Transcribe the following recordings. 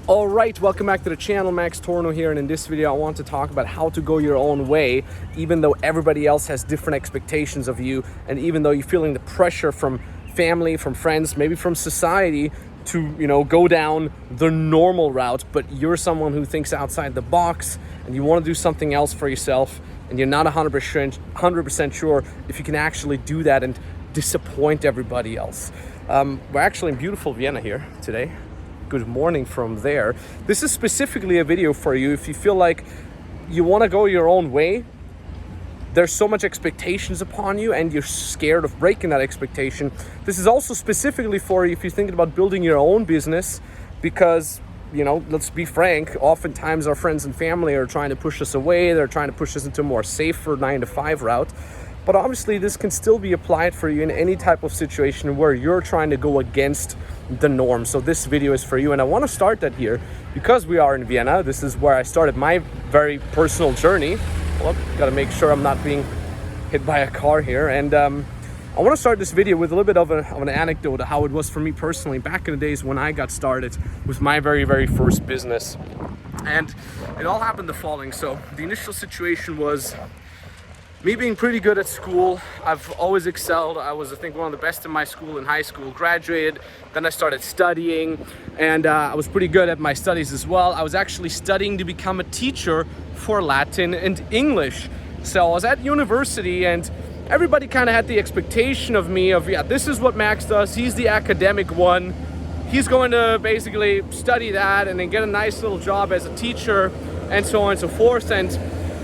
All right, welcome back to the channel. Max Tornow here, and in this video I want to talk about how to go your own way even though everybody else has different expectations of you, and even though you're feeling the pressure from family, from friends, maybe from society to, go down the normal route, but you're someone who thinks outside the box and you want to do something else for yourself, and you're not 100% sure if you can actually do that and disappoint everybody else. We're actually in beautiful Vienna here today. Good morning from there. This is specifically a video for you if you feel like you want to go your own way. There's so much expectations upon you and you're scared of breaking that expectation. This is also specifically for you if you're thinking about building your own business, because let's be frank, oftentimes our friends and family are trying to push us away. They're trying to push us into a more safer 9-to-5 route. But obviously this can still be applied for you in any type of situation where you're trying to go against the norm. So this video is for you, and I want to start that here because we are in Vienna. This is where I started my very personal journey. Well, gotta make sure I'm not being hit by a car here. And I want to start this video with a little bit of an anecdote of how it was for me personally back in the days when I got started with my very first business. And it all happened the following. So the initial situation was me being pretty good at school. I've always excelled. I was, I think, one of the best in my school in high school. Graduated, then I started studying, and I was pretty good at my studies as well. I was actually studying to become a teacher for Latin and English. So I was at university, and everybody kind of had the expectation of me of, yeah, this is what Max does. He's the academic one. He's going to basically study that and then get a nice little job as a teacher and so on and so forth. And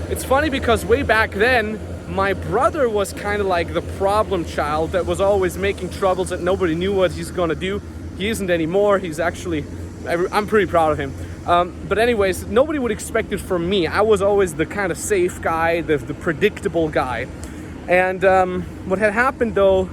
it's funny because way back then, my brother was kind of like the problem child that was always making troubles that nobody knew what he's going to do. He isn't anymore. He's actually, I'm pretty proud of him. But anyways, nobody would expect it from me. I was always the kind of safe guy, the predictable guy. And what had happened though,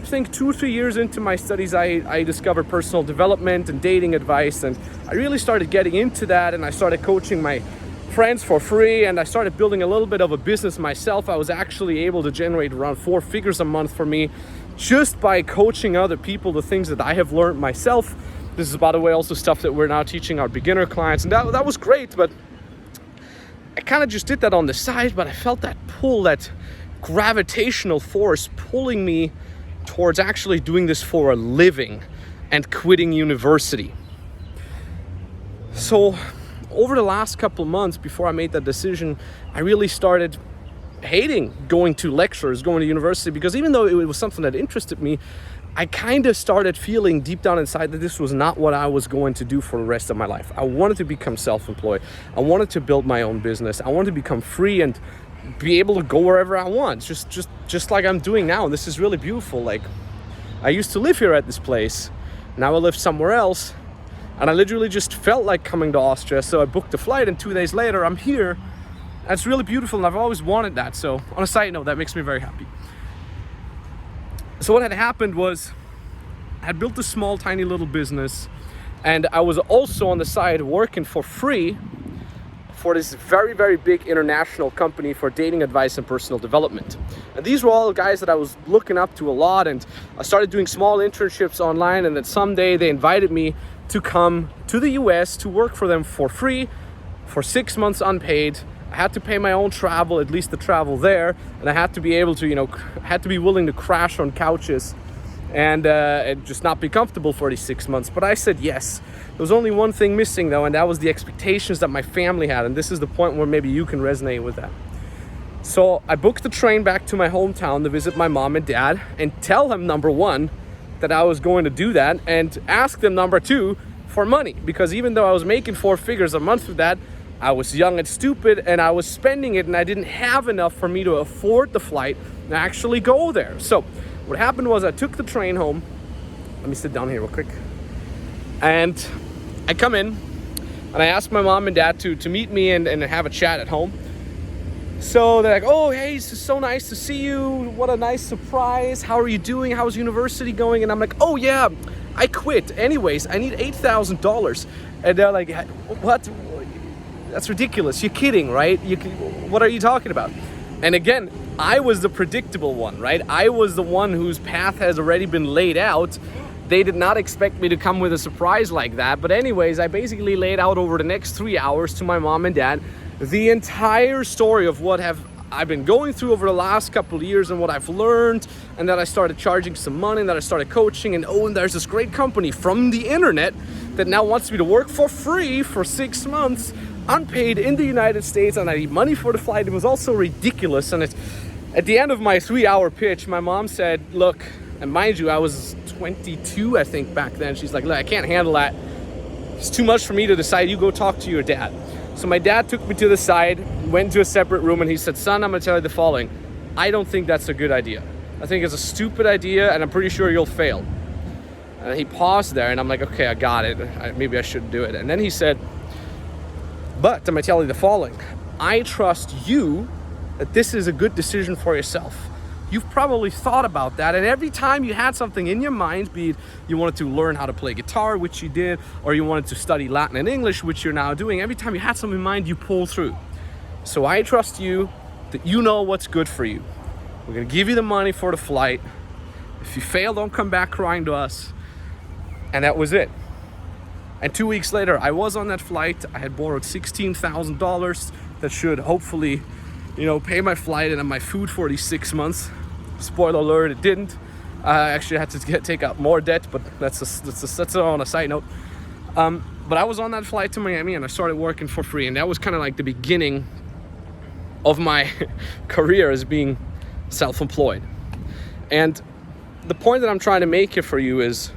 I think 2 or 3 years into my studies, I discovered personal development and dating advice. And I really started getting into that, and I started coaching my friends for free, and I started building a little bit of a business myself. I was actually able to generate around 4 figures a month for me just by coaching other people the things that I have learned myself. This is, by the way, also stuff that we're now teaching our beginner clients, and that was great. But I kind of just did that on the side, but I felt that pull, that gravitational force pulling me towards actually doing this for a living and quitting university. So over the last couple of months before I made that decision, I really started hating going to lectures, going to university, because even though it was something that interested me, I kind of started feeling deep down inside that this was not what I was going to do for the rest of my life. I wanted to become self-employed. I wanted to build my own business. I wanted to become free and be able to go wherever I want, just like I'm doing now. This is really beautiful. Like, I used to live here at this place. Now I live somewhere else. And I literally just felt like coming to Austria, so I booked a flight, and 2 days later I'm here. And it's really beautiful, and I've always wanted that. So on a side note, that makes me very happy. So what had happened was I had built a small, tiny little business, and I was also on the side working for free for this very big international company for dating advice and personal development. And these were all guys that I was looking up to a lot, and I started doing small internships online, and then someday they invited me to come to the US to work for them for free for 6 months unpaid. I had to pay my own travel, at least the travel there, and I had to be able to, had to be willing to crash on couches and just not be comfortable for these 6 months. But I said yes. There was only one thing missing though, and that was the expectations that my family had, and this is the point where maybe you can resonate with that. So I booked the train back to my hometown to visit my mom and dad and tell them, number one, that I was going to do that, and ask them, number two, for money, because even though I was making 4 figures a month with that, I was young and stupid, and I was spending it, and I didn't have enough for me to afford the flight and actually go there. So what happened was I took the train home. Let me sit down here real quick. And I come in and I asked my mom and dad to meet me and have a chat at home. So they're like, oh, hey, it's so nice to see you. What a nice surprise. How are you doing? How's university going? And I'm like, oh yeah, I quit. Anyways, I need $8,000. And they're like, what? That's ridiculous. You're kidding, right? What are you talking about? And again, I was the predictable one, right? I was the one whose path has already been laid out. They did not expect me to come with a surprise like that. But anyways, I basically laid out over the next 3 hours to my mom and dad the entire story of what I've been going through over the last couple of years and what I've learned, and that I started charging some money, and that I started coaching, and and there's this great company from the internet that now wants me to work for free for 6 months, unpaid in the United States, and I need money for the flight. It was also ridiculous. And at the end of my 3-hour pitch, my mom said, look, and mind you, I was 22, I think, back then. She's like, look, I can't handle that. It's too much for me to decide. You go talk to your dad. So my dad took me to the side, went to a separate room, and he said, son, I'm gonna tell you the following. I don't think that's a good idea. I think it's a stupid idea, and I'm pretty sure you'll fail. And he paused there, and I'm like, okay, I got it. Maybe I shouldn't do it. And then he said, but I'm gonna tell you the following. I trust you that this is a good decision for yourself. You've probably thought about that, and every time you had something in your mind, be it you wanted to learn how to play guitar, which you did, or you wanted to study Latin and English, which you're now doing, every time you had something in mind, you pull through. So I trust you that you know what's good for you. We're gonna give you the money for the flight. If you fail, don't come back crying to us. And that was it. And 2 weeks later, I was on that flight. I had borrowed $16,000 that should hopefully, pay my flight and my food for these 6 months. Spoiler alert, it didn't. I actually had to take out more debt, but that's on a side note. But I was on that flight to Miami, and I started working for free, and that was kind of like the beginning of my career as being self-employed. And the point that I'm trying to make here for you is,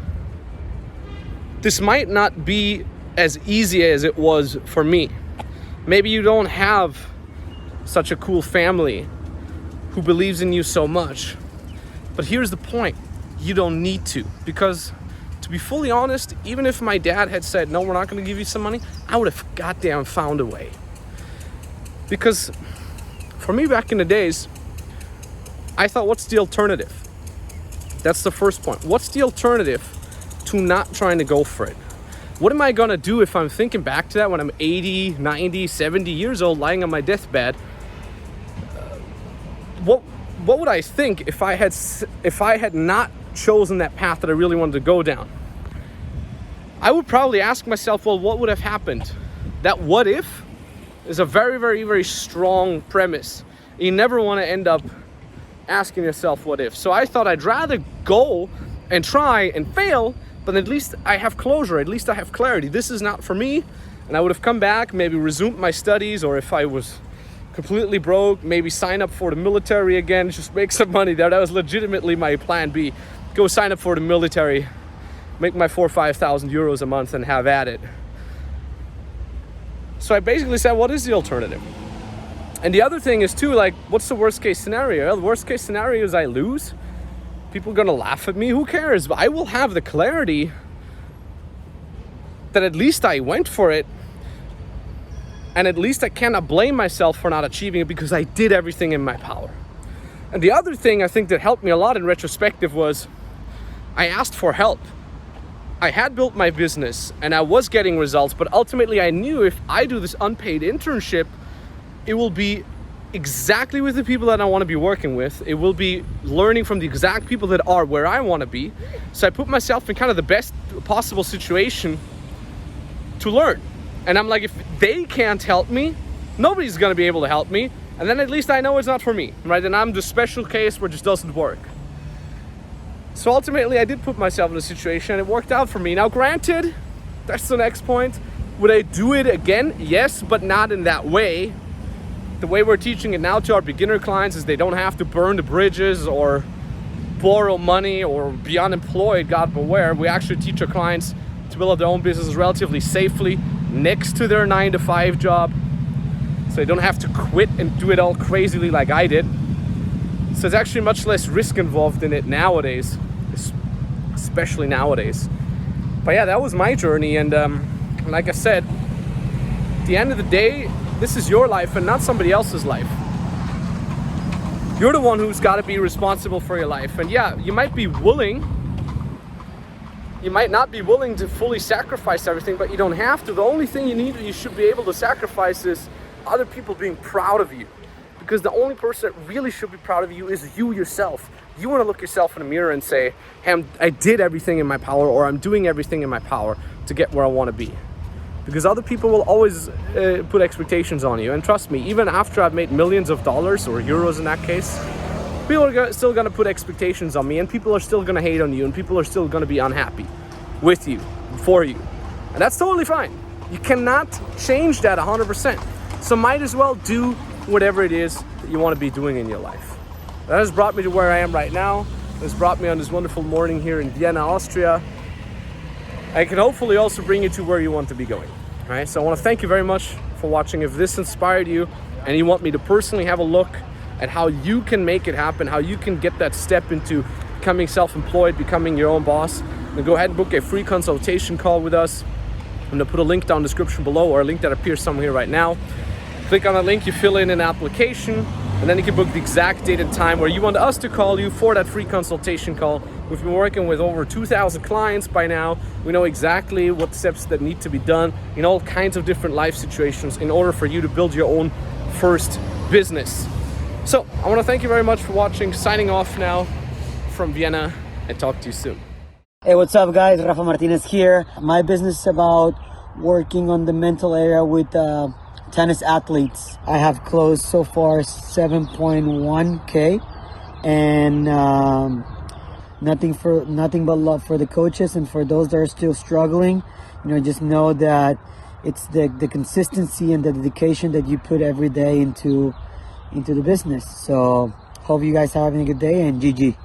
this might not be as easy as it was for me. Maybe you don't have such a cool family who believes in you so much. But here's the point. You don't need to. Because to be fully honest, even if my dad had said, no, we're not going to give you some money, I would have goddamn found a way. Because for me back in the days, I thought, what's the alternative? That's the first point. What's the alternative to not trying to go for it? What am I gonna do if I'm thinking back to that when I'm 80, 90, 70 years old, lying on my deathbed? What would I think if I had not chosen that path that I really wanted to go down? I would probably ask myself, well, what would have happened? That what if is a very, very, very strong premise. You never want to end up asking yourself what if. So I thought I'd rather go and try and fail, but at least I have closure, at least I have clarity. This is not for me. And I would have come back, maybe resumed my studies, or if I was completely broke, maybe sign up for the military again, just make some money there. That was legitimately my plan B. Go sign up for the military, make my 4,000 or 5,000 euros a month and have at it. So I basically said, what is the alternative? And the other thing is too, like, what's the worst case scenario? Well, the worst case scenario is I lose. People are gonna laugh at me, who cares? But I will have the clarity that at least I went for it, and at least I cannot blame myself for not achieving it because I did everything in my power. And the other thing I think that helped me a lot in retrospective was I asked for help. I had built my business and I was getting results, but ultimately I knew if I do this unpaid internship, it will be exactly with the people that I want to be working with. It will be learning from the exact people that are where I want to be. So I put myself in kind of the best possible situation to learn. And I'm like, if they can't help me, nobody's going to be able to help me. And then at least I know it's not for me, right? And I'm the special case where it just doesn't work. So ultimately I did put myself in a situation and it worked out for me. Now granted, that's the next point. Would I do it again? Yes, but not in that way. The way we're teaching it now to our beginner clients is they don't have to burn the bridges or borrow money or be unemployed, God beware. We actually teach our clients to build up their own businesses relatively safely next to their 9-to-5 job. So they don't have to quit and do it all crazily like I did. So there's actually much less risk involved in it nowadays, especially nowadays. But yeah, that was my journey. And like I said, at the end of the day, this is your life and not somebody else's life. You're the one who's got to be responsible for your life. And yeah, you might not be willing to fully sacrifice everything, but you don't have to. The only thing you should be able to sacrifice is other people being proud of you. Because the only person that really should be proud of you is you yourself. You want to look yourself in the mirror and say, hey, I did everything in my power, or I'm doing everything in my power to get where I want to be. Because other people will always put expectations on you. And trust me, even after I've made millions of dollars, or euros in that case, people are still going to put expectations on me, and people are still going to hate on you, and people are still going to be unhappy with you, for you. And that's totally fine. You cannot change that 100%. So might as well do whatever it is that you want to be doing in your life. That has brought me to where I am right now. It has brought me on this wonderful morning here in Vienna, Austria. I can hopefully also bring you to where you want to be going. All right, so I want to thank you very much for watching. If this inspired you and you want me to personally have a look at how you can make it happen, how you can get that step into becoming self-employed, becoming your own boss, then go ahead and book a free consultation call with us. I'm going to put a link down in the description below, or a link that appears somewhere here right now. Click on that link, you fill in an application, and then you can book the exact date and time where you want us to call you for that free consultation call. We've been working with over 2,000 clients by now. We know exactly what steps that need to be done in all kinds of different life situations in order for you to build your own first business. So I want to thank you very much for watching. Signing off now from Vienna, and talk to you soon. Hey, what's up guys? Rafa Martinez here. My business is about working on the mental area with tennis athletes. I have closed so far 7.1K, and nothing but love for the coaches, and for those that are still struggling, just know that it's the consistency and the dedication that you put every day into the business. So hope you guys are having a good day, and GG.